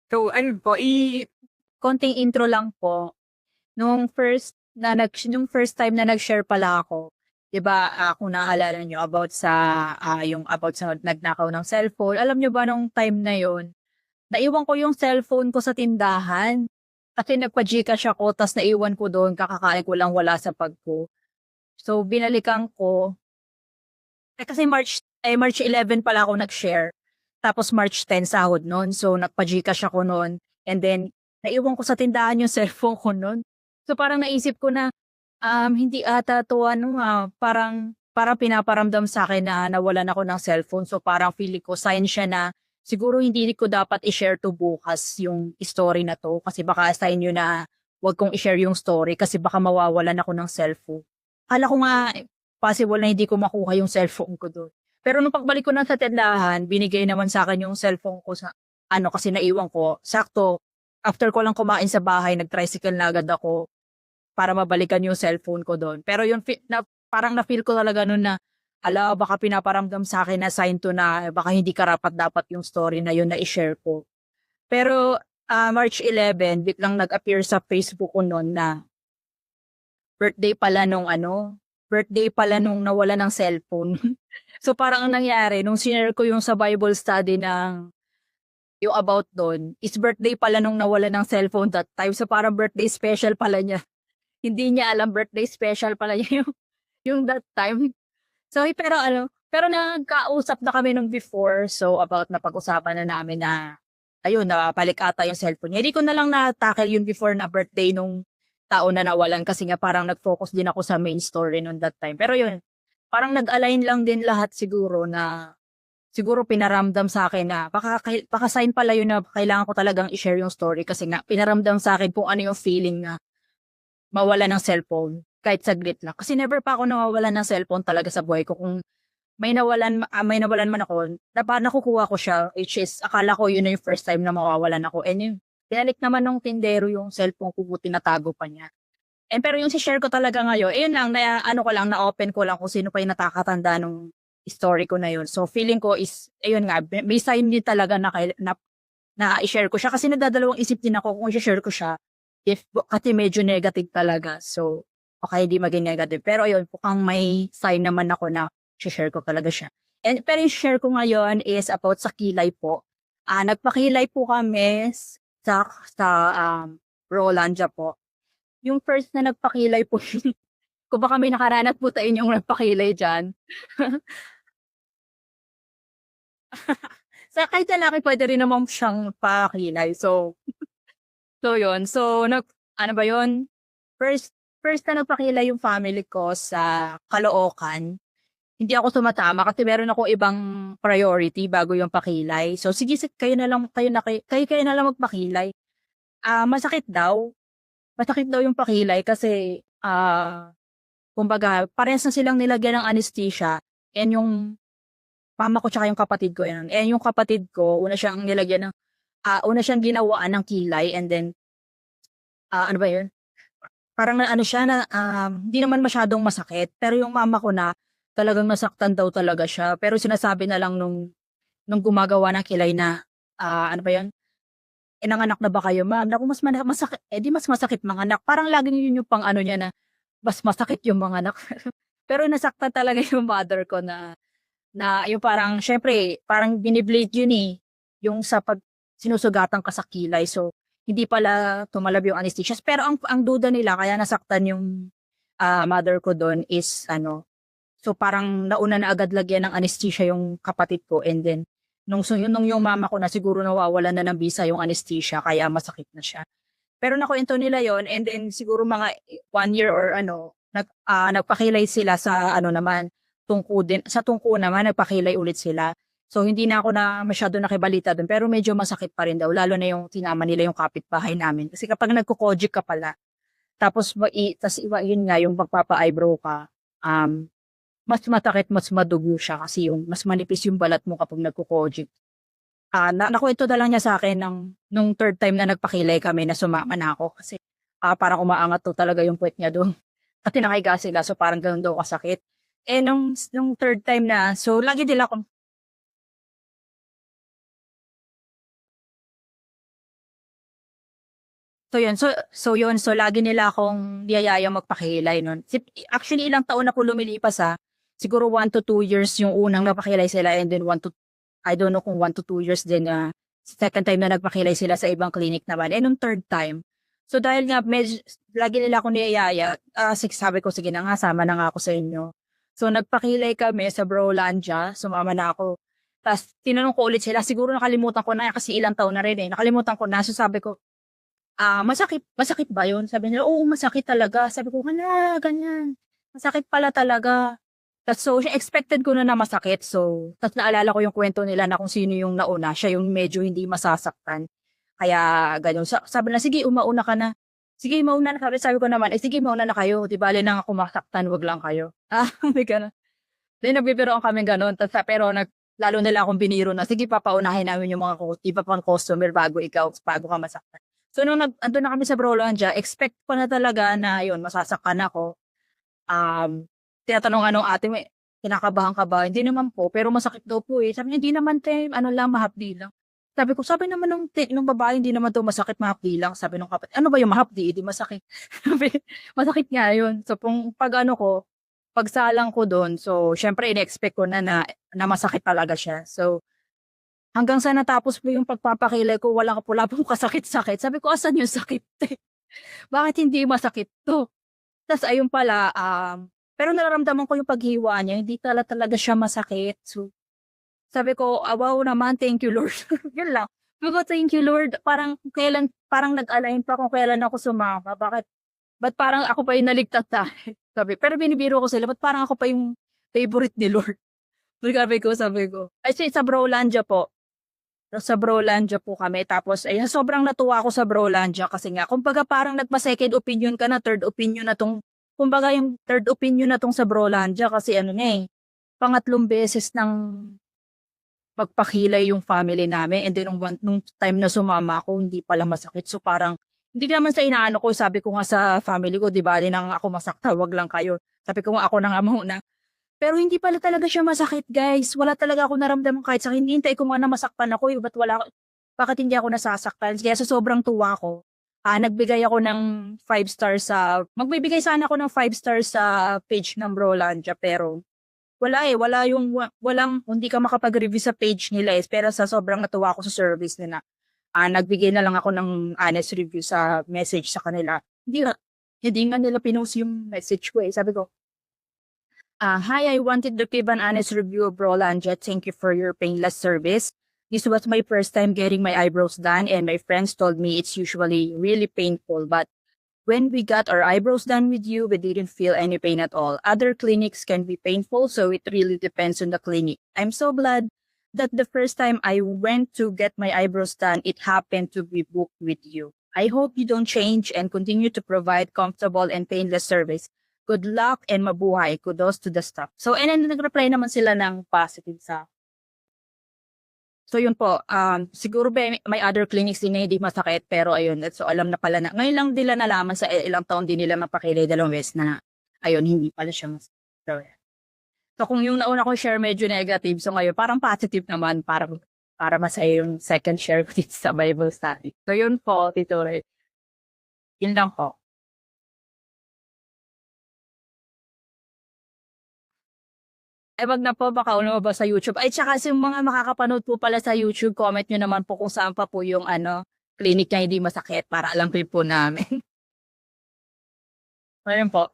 So ano po, konting intro lang po. Nung first time na nag-share pala ako, 'di ba, kung naalala niyo about sa, yung about sa nagnakaw ng cellphone. Alam niyo ba nung time na yon, naiwan ko yung cellphone ko sa tindahan. Kasi nagpa-GCash ako ta's naiwan ko dun, kakakain ko lang, wala sa bag ko. So binalikan ko, kasi March 11 pala ako nag-share, tapos March 10 sahod nun. So nagpa-GCash ako nun, and then naiwan ko sa tindahan yung cellphone ko nun. So parang naisip ko na, hindi ata 'to ano, parang parang pinaparamdam sa'kin na nawalan ako ng cellphone. So parang feeling ko sign siya na siguro hindi ko dapat i-share 'to bukas yung story na 'to, kasi baka sign yun na 'wag kong i-share yung story kasi baka mawawalan ako ng cellphone. Akala ko nga possible na hindi ko makuha yung cellphone ko dun. Pero nung pagbalik ko na sa tindahan, binigay naman sa'kin yung cellphone ko sa ano, kasi naiwan ko. Sakto after ko lang kumain sa bahay, nag-tricycle na agad ako para mabalikan yung cellphone ko dun. Pero yun, parang na-feel ko talaga nun na, hala, baka pinaparamdam sa'kin na sign 'to na baka hindi karapat-dapat yung story na yun na i-share ko. Pero, March 11 biglang nag-appear sa Facebook ko nun na birthday pala nung ano, birthday pala nung nawalan ng cellphone. So, parang ang nangyari nung shinare ko yung sa Bible study ng yung about dun, is birthday pala nung nawalan ng cellphone that time. So, parang birthday special pala niya. Hindi niya alam birthday special pala niya yung that time. So, pero ano, pero nagkausap na kami nung before, so about napag-usapan na namin na ayun, na balik ata yung cellphone niya. Hindi ko na lang na-tackle yun before na birthday nung tao na nawalan, kasi nga parang nag-focus din ako sa main story nung that time. Pero yun, parang nag-align lang din lahat siguro na siguro pinaramdam sa'kin na baka sign pala yun na kailangan ko talagang i-share yung story, kasi nga pinaramdam sa'kin kung ano yung feeling na mawalan ng cellphone kahit saglit lang. Kasi never pa ako nawawalan ng cellphone talaga sa buhay ko. Kung may nawalan man ako, nakukuha ko siya, which is akala ko yun na yung first time na mawawalan ako, and yun, binalik naman nung tindero yung cellphone ko, buti natago pa niya. Pero yung share ko talaga ngayon, ayun lang, na ano ko lang, na-open ko lang kung sino pa yung nakakatanda nung story ko na yun. So feeling ko is, ayun nga, may sign din talaga na i-share ko siya, kasi nadadalawang isip din ako kung i-share ko siya, kasi medyo negative talaga. So, baka hindi maging negative. Pero ayun, mukhang may sign naman ako na share ko talaga siya. Pero yung share ko ngayon is about sa kilay po. Nagpakilay po kami sa Rolandia po. Yung first na nagpakilay po, kung baka may nakaranas po sa inyong nagpakilay dyan. Sa kahit lalaki puwede rin naman siyang pakilay. So yun. So ano ba yun, first first na nagpakilay yung family ko sa Caloocan. Hindi ako tumatama kasi meron akong ibang priority bago yung pakilay. So sige, kayo na lang, kayo na lang magpakilay. Masakit daw yung pakilay kasi, kumbaga parehas na silang nilagyan ng anesthesia, and yung mama ko tsaka yung kapatid ko yun. Yung kapatid ko una siyang ginawaan ng kilay, and then, ano ba yun? Parang na ano siya na, hindi naman masyadong masakit, pero yung mama ko na talagang nasaktan daw talaga siya. Pero sinasabi na lang nung gumagawa ng kilay na, ano ba yun, "Nanganak na ba kayo ma'am?" Naku, masakit, eh, di mas masakit manganak. Parang laging yun yung pang-ano niya na mas masakit yung manganak. Pero nasaktan talaga yung mother ko na yung parang siyempre parang bini-bleed yun, eh, yung sa sinusugatan ka sa kilay. So, hindi pala tumalab yung anesthesia. Pero ang duda nila kaya nasaktan yung, mother ko dun is ano, so parang nauna na agad lagyan ng anesthesia yung kapatid ko, and then nung yung mama ko na siguro nawawalan na ng bisa yung anesthesia kaya masakit na siya. Pero nakuwento nila yon, and then siguro mga 1 year or ano, nagpakilay sila sa ano naman, sa tungko naman nagpakilay ulit sila. So hindi na ako na masyado nakibalita dun, pero medyo masakit pa rin daw, lalo na yung sinama nila yung kapitbahay namin. Kasi kapag nagko-kojic ka pala, tapos yun nga yung magpapa-eyebrow ka, um, mas masakit, mas madugo siya kasi yung mas manipis yung balat mo kapag nagko-kojic. Nakuwento na lang niya sa'kin nung third time na nagpakilay kami na sumama na ako kasi, parang umaangat daw talaga yung puwet niya dun. Kasi nakahiga sila, so parang gano'n daw kasakit. Nung third time na, so lagi nila akong So lagi nila akong niyayayang magpakilay nun. Actually, ilang taon na po lumilipas siguro 1 to 2 years yung unang napakilay sila and then I don't know kung 1 to 2 years din na second time na nagpakilay sila sa ibang clinic naman. And nung third time, so dahil nga lagi nila akong niyayaya, sabi ko, sige na nga, sama na nga ako sa inyo. So nagpakilay kami sa Brolandia, sumama na ako. Tapos tinanong ko ulit sila, siguro nakalimutan ko na kasi ilang taon na rin nakalimutan ko na. So sabi ko, masakit ba yun? Sabi nila, oo, masakit talaga. Sabi ko, hala, ganyan. Masakit pala talaga. So, expected ko na masakit. So, tapos naalala ko yung kwento nila na kung sino yung nauna. Siya yung medyo hindi masasaktan. Kaya, ganyan. Sabi na, sige, umauna ka na. Sige, mauna na kayo. Sabi ko naman, sige, mauna na kayo. Di bali na ako masaktan, wag lang kayo. May gano'n. Then, nagbibiroan kami gano'n. Pero, lalo nila akong biniro na, sige, papaunahin namin yung mga iba pang customer bago ka masaktan. So, nung andun na kami sa Brolandia, expect ko na talaga na yun, masasaktan ako. Tinatanong anong ate, may kinakabahan ka ba? Hindi naman po, pero masakit daw po Sabi niya, hindi naman mahapdi lang. Sabi naman nung babae, hindi naman daw masakit, mahapdi lang. Sabi nung kapatid, ano ba yung mahapdi? Hindi masakit. Masakit nga yun. So, pagsalang ko doon, so, syempre, in-expect ko na masakit talaga siya. So, hanggang sa natapos po yung pagpapakilay ko, wala pong kasakit-sakit. Sabi ko, asan yung sakit? Bakit hindi masakit to? Tapos ayun pala, pero nararamdaman ko yung paghiwa niya, hindi talaga siya masakit. So, sabi ko, wow naman, thank you Lord. Yun lang. Sabi ko, thank you Lord. Parang nag-align pa kung kailan ako sumama. Ba't parang ako pa yung naligtas sabi, pero binibiro ko sila, ba't parang ako pa yung favorite ni Lord? Sabi ko. Ay, sa Brolandia po. Sa Brolandia po kami. Tapos, sobrang natuwa ako sa Brolandia kasi nga, kumbaga parang nagpa-second opinion ka na, third opinion na kumbaga yung third opinion na sa Brolandia kasi pangatlong beses ng pagpakilay yung family namin and then nung time na sumama ako, hindi pala masakit. So parang, hindi naman sa inaano ko, sabi ko nga sa family ko, di ba, nang ako masakta, wag lang kayo. Sabi ko nga ako na nga muna. Pero hindi pala talaga siya masakit, guys. Wala talaga ako naramdaman kahit sa hinihintay ko nga na masaktan ako. Bakit hindi ako nasasaktan? Kaya sa sobrang tuwa ko, nagbigay ako ng 5 stars magbibigay sana ako ng 5 stars sa page ng Brolandia. Pero hindi ka makapag-review sa page nila pero sa sobrang natuwa ko sa service nila, nagbigay na lang ako ng honest review sa message sa kanila. Hindi nga nila pinost yung message ko Sabi ko, hi, I wanted to give an honest review of Brolandia. Thank you for your painless service. This was my first time getting my eyebrows done and my friends told me it's usually really painful. But when we got our eyebrows done with you, we didn't feel any pain at all. Other clinics can be painful, so it really depends on the clinic. I'm so glad that the first time I went to get my eyebrows done, it happened to be booked with you. I hope you don't change and continue to provide comfortable and painless service. Good luck and mabuhay. Kudos to the staff. So, and then nag-reply naman sila ng positive sa. So, yun po. Siguro may other clinics din na hindi masakit. Pero, ayun. So, alam na pala na. Ngayon lang nila nalaman sa ilang taon din nila mapakilay 2 beses na, ayun, hindi pala siya masakit. So, kung yung nauna ko share medyo negative, so ngayon, parang positive naman para masaya yung second share ko dito sa Bible study. So, yun po, Tito Ray. Yun lang po. Wag na po, baka ba sa YouTube. Ay, tsaka yung mga makakapanood po pala sa YouTube, comment nyo naman po kung saan pa po yung clinic na hindi masakit para alam po namin. Ayun po.